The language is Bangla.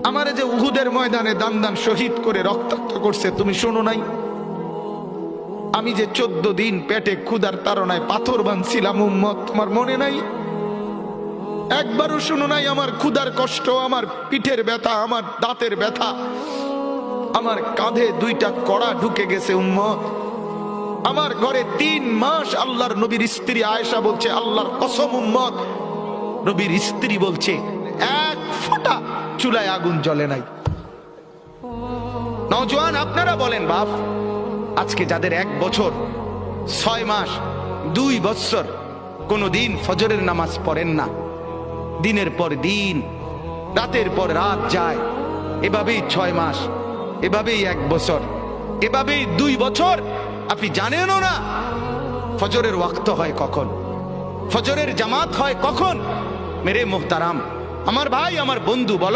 আমারে যে উহুদের ময়দানে দান দান শহীদ করে রক্তাক্ত করছে, তুমি শোনো নাই? আমি যে 14 দিন পেটে ক্ষুধার তাড়নায় পাথর বাঁধছিলাম উম্মত, তোমার মনে নাই? একবারও শুনো নাই আমার ক্ষুধার কষ্ট, আমার পিঠের ব্যথা, আমার দাঁতের ব্যথা, আমার কাঁধে 2টা কড়া ঢুকে গেছে উম্মত। আমার ঘরে 3 মাস আল্লাহর নবীর স্ত্রী আয়েশা বলছে, আল্লাহর কসম উম্মত, নবীর স্ত্রী বলছে 1 ফোঁটা চুলায় আগুন জ্বলে নাই। নওজোয়ান আপনারা বলেন বাপ, আজকে যাদের 1 বছর 6 মাস 2 বছর কোনদিন ফজরের নামাজ পড়েন না, দিনের পর দিন রাতের পর রাত যায়, এভাবেই 6 মাস, এভাবেই 1 বছর, এভাবেই 2 বছর, আপনি জানেনও না ফজরের ওয়াক্ত হয় কখন, ফজরের জামাত হয় কখন। মেরে মোহতারাম, আমার ভাই, আমার বন্ধু, বলো